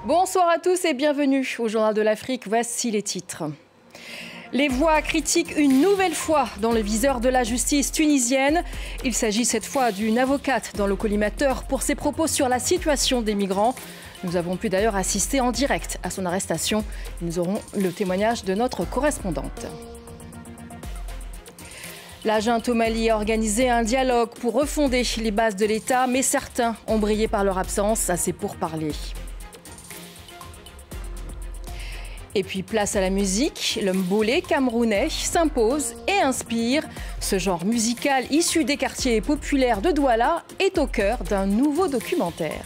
Bonsoir à tous et bienvenue au Journal de l'Afrique. Voici les titres. Les voix critiquent une nouvelle fois dans le viseur de la justice tunisienne. Il s'agit cette fois d'une avocate dans le collimateur pour ses propos sur la situation des migrants. Nous avons pu d'ailleurs assister en direct à son arrestation. Nous aurons le témoignage de notre correspondante. La junte au Mali a organisé un dialogue pour refonder les bases de l'État, mais certains ont brillé par leur absence à ces pourparlers. Et puis place à la musique, le mbolé camerounais s'impose et inspire. Ce genre musical issu des quartiers populaires de Douala est au cœur d'un nouveau documentaire.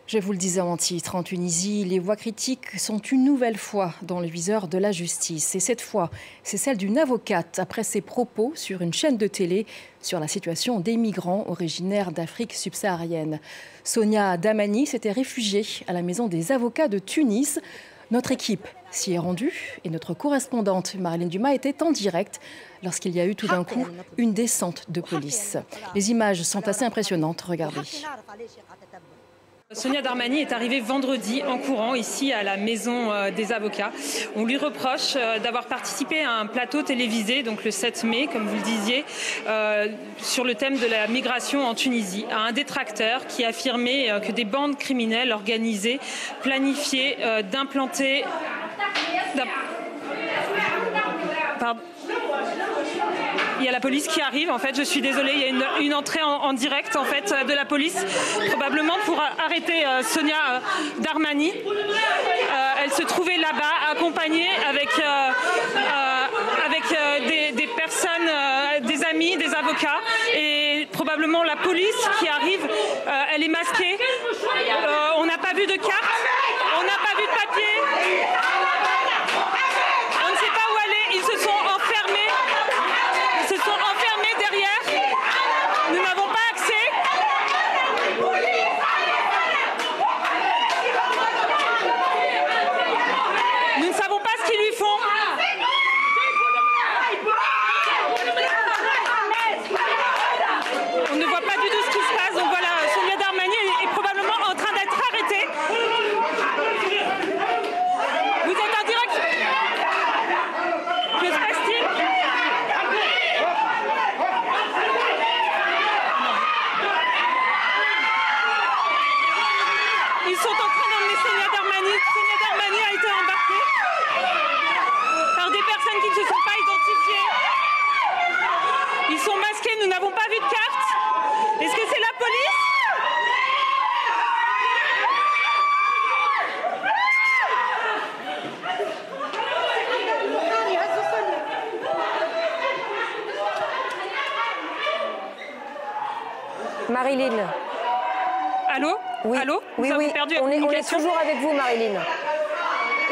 Je vous le disais en titre, en Tunisie, les voix critiques sont une nouvelle fois dans le viseur de la justice. Et cette fois, c'est celle d'une avocate après ses propos sur une chaîne de télé sur la situation des migrants originaires d'Afrique subsaharienne. Sonia Damani s'était réfugiée à la maison des avocats de Tunis. Notre équipe s'y est rendue et notre correspondante Marilyn Dumas était en direct lorsqu'il y a eu tout d'un coup une descente de police. Les images sont assez impressionnantes, regardez. Sonia Darmani est arrivée vendredi en courant ici à la maison des avocats. On lui reproche d'avoir participé à un plateau télévisé, donc le 7 mai, comme vous le disiez, sur le thème de la migration en Tunisie, à un détracteur qui affirmait que des bandes criminelles organisées planifiaient d'implanter... Pardon. Il y a la police qui arrive, en fait, je suis désolée, il y a une entrée en direct en fait, de la police, probablement pour arrêter Sonia Darmani. Elle se trouvait là-bas, accompagnée avec des personnes, des amis, des avocats, et probablement la police qui arrive, elle est masquée. On n'a pas vu de carte, on n'a pas vu de papier. On ne sait pas où aller, ils se sont enfermés. Derrière, nous n'avons pas accès. Nous ne savons pas ce qu'ils lui font. On ne voit pas du tout ce qui se passe. Donc voilà, Sonia Darmani est probablement en train d'être arrêtée. Vous êtes en direct. Que se passe-t-il ? Ils sont en train d'emmener Sonia Darmani. Sonia Darmani a été embarquée par des personnes qui ne se sont pas identifiées. Ils sont masqués, nous n'avons pas vu de carte. Est-ce que c'est la police ? Marilyn. Allô ? Oui. Allô ? Oui, Nous avons perdu la communication. on est toujours avec vous, Marilyn.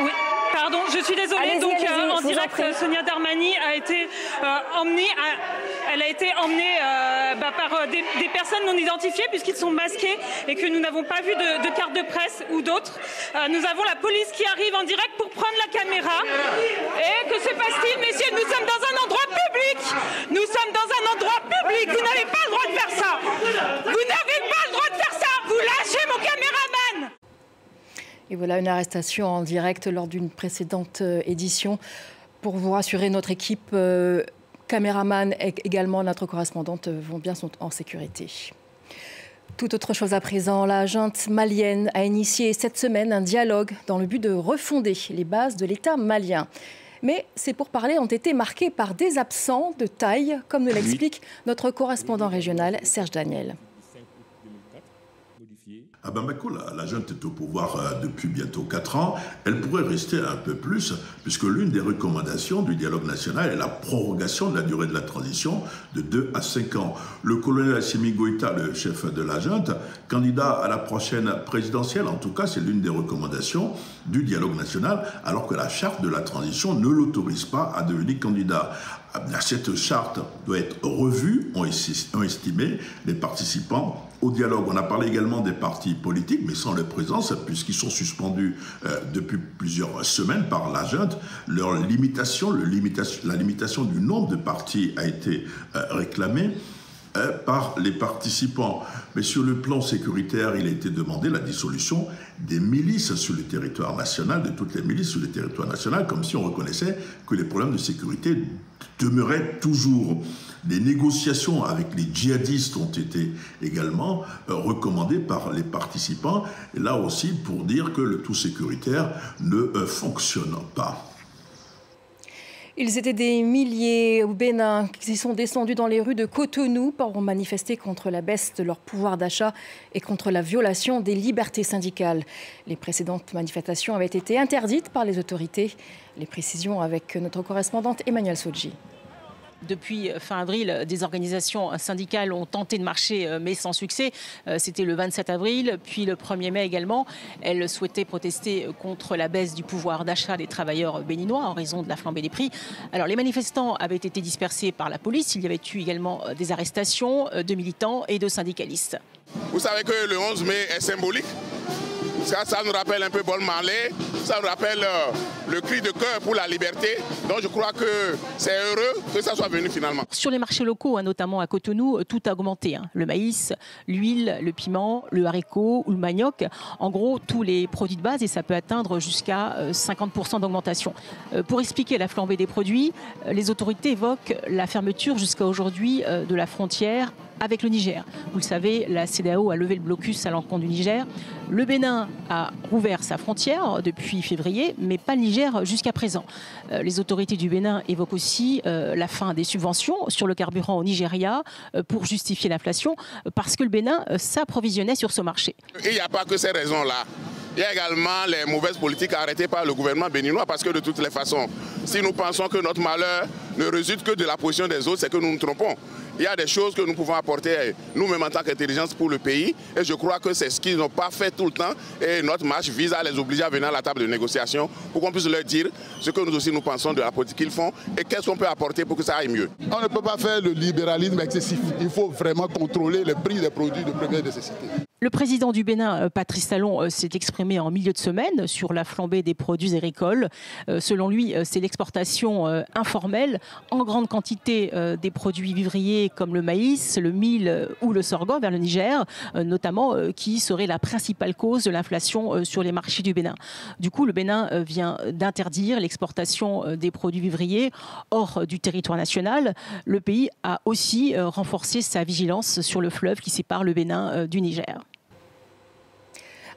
Oui, pardon, je suis désolée. Donc, en direct, Sonia Darmani a été emmenée, elle a été emmenée par des personnes non identifiées puisqu'ils sont masqués et que nous n'avons pas vu de carte de presse ou d'autres. Nous avons la police qui arrive en direct pour prendre la caméra. Et que se passe-t-il, messieurs ? Nous sommes dans un endroit public. Nous sommes dans un endroit public. Vous n'avez pas le droit de faire ça. Vous n'avez pas le droit de faire ça. Vous lâchez mon caméraman. Et voilà une arrestation en direct lors d'une précédente édition. Pour vous rassurer, notre équipe, caméraman et également notre correspondante vont bien, sont en sécurité. Tout autre chose à présent, la junte malienne a initié cette semaine un dialogue dans le but de refonder les bases de l'État malien. Mais ces pourparlers ont été marqués par des absents de taille, comme nous l'explique notre correspondant régional Serge Daniel. À Bamako, la junte est au pouvoir depuis bientôt 4 ans. Elle pourrait rester un peu plus, puisque l'une des recommandations du dialogue national est la prorogation de la durée de la transition de 2 à 5 ans. Le colonel Assimi Goïta, le chef de la junte, candidat à la prochaine présidentielle, en tout cas, c'est l'une des recommandations du dialogue national, alors que la charte de la transition ne l'autorise pas à devenir candidat. Cette charte doit être revue, ont estimé les participants au dialogue. On a parlé également des partis politiques, mais sans leur présence, puisqu'ils sont suspendus depuis plusieurs semaines par la junte. Leur limitation, la limitation du nombre de partis a été réclamée. par les participants. Mais sur le plan sécuritaire, il a été demandé la dissolution des milices sur le territoire national, de toutes les milices sur le territoire national, comme si on reconnaissait que les problèmes de sécurité demeuraient toujours. Des négociations avec les djihadistes ont été également recommandées par les participants, et là aussi pour dire que le tout sécuritaire ne fonctionne pas. Ils étaient des milliers au Bénin qui sont descendus dans les rues de Cotonou pour manifester contre la baisse de leur pouvoir d'achat et contre la violation des libertés syndicales. Les précédentes manifestations avaient été interdites par les autorités. Les précisions avec notre correspondante Emmanuelle Sodji. Depuis fin avril, des organisations syndicales ont tenté de marcher, mais sans succès. C'était le 27 avril, puis le 1er mai également. Elles souhaitaient protester contre la baisse du pouvoir d'achat des travailleurs béninois en raison de la flambée des prix. Alors, les manifestants avaient été dispersés par la police. Il y avait eu également des arrestations de militants et de syndicalistes. Vous savez que le 11 mai est symbolique. Ça nous rappelle un peu Bob Marley, ça nous rappelle le cri de cœur pour la liberté. Donc je crois que c'est heureux que ça soit venu finalement. Sur les marchés locaux, notamment à Cotonou, tout a augmenté. Le maïs, l'huile, le piment, le haricot ou le manioc. En gros, tous les produits de base, et ça peut atteindre jusqu'à 50% d'augmentation. Pour expliquer la flambée des produits, les autorités évoquent la fermeture jusqu'à aujourd'hui de la frontière avec le Niger. Vous le savez, la CEDEAO a levé le blocus à l'encontre du Niger. Le Bénin a rouvert sa frontière depuis février, mais pas le Niger jusqu'à présent. Les autorités du Bénin évoquent aussi la fin des subventions sur le carburant au Nigeria pour justifier l'inflation, parce que le Bénin s'approvisionnait sur ce marché. Il n'y a pas que ces raisons-là. Il y a également les mauvaises politiques arrêtées par le gouvernement béninois, parce que de toutes les façons, si nous pensons que notre malheur ne résulte que de la position des autres, c'est que nous nous trompons. Il y a des choses que nous pouvons apporter nous-mêmes en tant qu'intelligence pour le pays, et je crois que c'est ce qu'ils n'ont pas fait tout le temps, et notre marche vise à les obliger à venir à la table de négociation pour qu'on puisse leur dire ce que nous aussi nous pensons de la politique qu'ils font et qu'est-ce qu'on peut apporter pour que ça aille mieux. On ne peut pas faire le libéralisme excessif, il faut vraiment contrôler le prix des produits de première nécessité. Le président du Bénin, Patrice Talon, s'est exprimé en milieu de semaine sur la flambée des produits agricoles. Selon lui, c'est l'exportation informelle en grande quantité des produits vivriers comme le maïs, le mil ou le sorgho vers le Niger, notamment, qui serait la principale cause de l'inflation sur les marchés du Bénin. Du coup, le Bénin vient d'interdire l'exportation des produits vivriers hors du territoire national. Le pays a aussi renforcé sa vigilance sur le fleuve qui sépare le Bénin du Niger.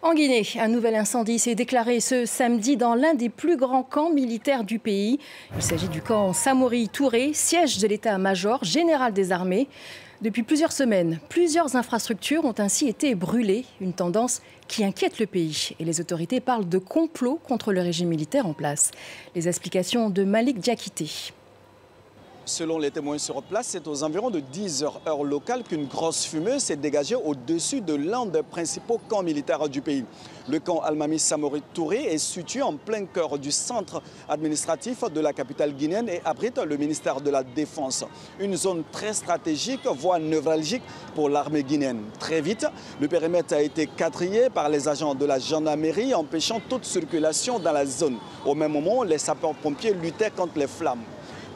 En Guinée, un nouvel incendie s'est déclaré ce samedi dans l'un des plus grands camps militaires du pays. Il s'agit du camp Samori Touré, siège de l'état-major général des armées. Depuis plusieurs semaines, plusieurs infrastructures ont ainsi été brûlées, une tendance qui inquiète le pays. Et les autorités parlent de complot contre le régime militaire en place. Les explications de Malik Diakité. Selon les témoins sur place, c'est aux environs de 10 heures heure locale qu'une grosse fumée s'est dégagée au-dessus de l'un des principaux camps militaires du pays. Le camp Almami Samori Touré est situé en plein cœur du centre administratif de la capitale guinéenne et abrite le ministère de la Défense. Une zone très stratégique, voire névralgique pour l'armée guinéenne. Très vite, le périmètre a été quadrillé par les agents de la gendarmerie, empêchant toute circulation dans la zone. Au même moment, les sapeurs-pompiers luttaient contre les flammes.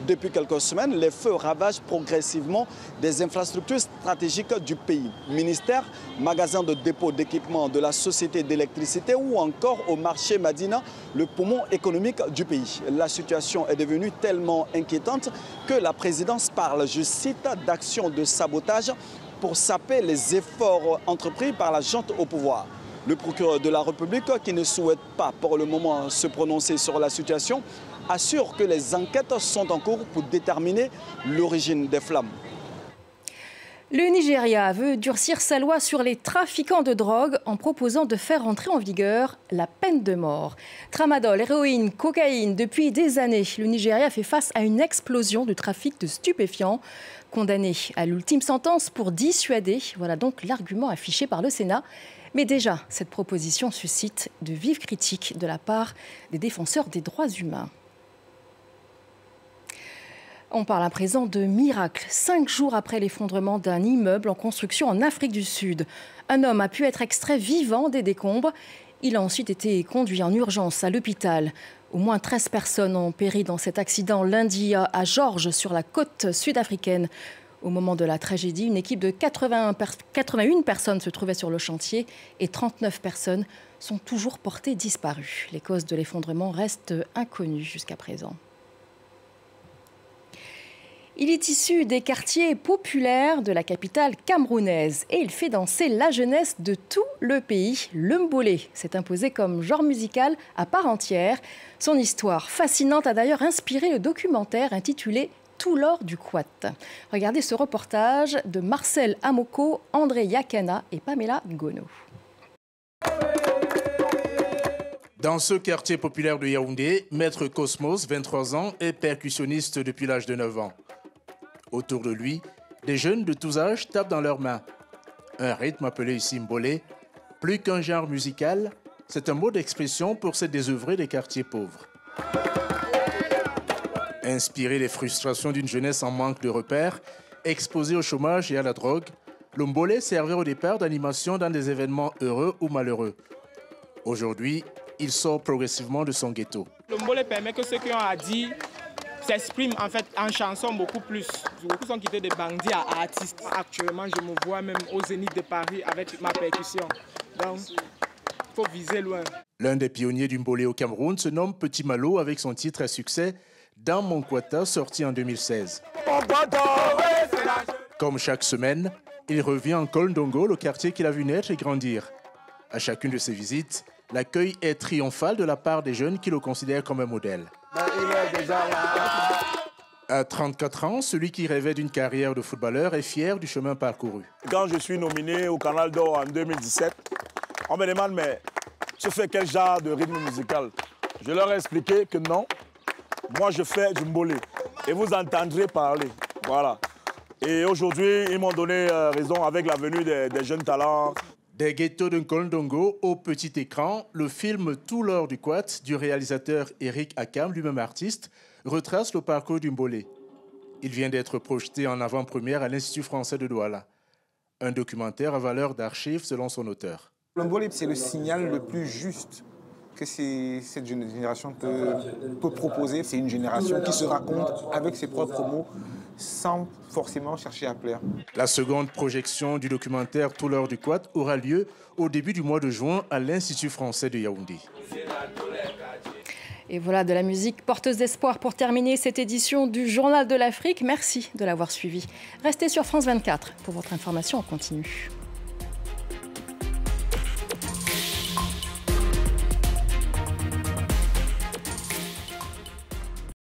Depuis quelques semaines, les feux ravagent progressivement des infrastructures stratégiques du pays. Ministère, magasins de dépôt d'équipement de la société d'électricité ou encore au marché Madina, le poumon économique du pays. La situation est devenue tellement inquiétante que la présidence parle, je cite, d'actions de sabotage pour saper les efforts entrepris par la junte au pouvoir. Le procureur de la République, qui ne souhaite pas pour le moment se prononcer sur la situation, assure que les enquêtes sont en cours pour déterminer l'origine des flammes. Le Nigeria veut durcir sa loi sur les trafiquants de drogue en proposant de faire entrer en vigueur la peine de mort. Tramadol, héroïne, cocaïne, depuis des années, le Nigeria fait face à une explosion du trafic de stupéfiants. Condamné à l'ultime sentence pour dissuader, voilà donc l'argument affiché par le Sénat. Mais déjà, cette proposition suscite de vives critiques de la part des défenseurs des droits humains. On parle à présent de miracle. 5 jours après l'effondrement d'un immeuble en construction en Afrique du Sud, un homme a pu être extrait vivant des décombres. Il a ensuite été conduit en urgence à l'hôpital. Au moins 13 personnes ont péri dans cet accident lundi à George, sur la côte sud-africaine, Au moment de la tragédie, une équipe de 81 personnes se trouvait sur le chantier et 39 personnes sont toujours portées disparues. Les causes de l'effondrement restent inconnues jusqu'à présent. Il est issu des quartiers populaires de la capitale camerounaise et il fait danser la jeunesse de tout le pays. Le mbolé s'est imposé comme genre musical à part entière. Son histoire fascinante a d'ailleurs inspiré le documentaire intitulé « Tout l'or du Quat ». Regardez ce reportage de Marcel Amoko, André Yakana et Pamela Gono. Dans ce quartier populaire de Yaoundé, Maître Cosmos, 23 ans, est percussionniste depuis l'âge de 9 ans. Autour de lui, des jeunes de tous âges tapent dans leurs mains. Un rythme appelé ici mbolé, plus qu'un genre musical, c'est un mot d'expression pour ces désœuvrés des quartiers pauvres. Inspiré des frustrations d'une jeunesse en manque de repères, exposée au chômage et à la drogue, le mbolé servait au départ d'animation dans des événements heureux ou malheureux. Aujourd'hui, il sort progressivement de son ghetto. Le mbolé permet que ceux qui ont à dire s'expriment en fait en chanson beaucoup plus. Beaucoup sont quittés des bandits à artistes. Actuellement, je me vois même au Zénith de Paris avec ma percussion. Donc, il faut viser loin. L'un des pionniers du mbolé au Cameroun se nomme Petit Malo avec son titre à succès Dans mon Quata, sorti en 2016. Comme chaque semaine, il revient en Kolndongo, le quartier qu'il a vu naître et grandir. À chacune de ses visites, l'accueil est triomphal de la part des jeunes qui le considèrent comme un modèle. À 34 ans, celui qui rêvait d'une carrière de footballeur est fier du chemin parcouru. Quand je suis nominé au Canal d'Or en 2017, on me demande mais tu fais quel genre de rythme musical? Je leur ai expliqué que non, moi je fais du mbolé et vous entendrez parler. Voilà. Et aujourd'hui, ils m'ont donné raison avec la venue des jeunes talents. Des ghettos de Kolndongo au petit écran, le film Tout l'or du Quat du réalisateur Eric Akam, lui-même artiste, retrace le parcours du mbolé. Il vient d'être projeté en avant-première à l'Institut français de Douala. Un documentaire à valeur d'archives selon son auteur. Le mbolé, c'est le signal le plus juste que cette génération peut proposer. C'est une génération qui se raconte avec ses propres mots, sans forcément chercher à plaire. La seconde projection du documentaire Tout l'or du Quat aura lieu au début du mois de juin à l'Institut français de Yaoundé. Et voilà de la musique porteuse d'espoir pour terminer cette édition du Journal de l'Afrique. Merci de l'avoir suivi. Restez sur France 24 pour votre information en continu.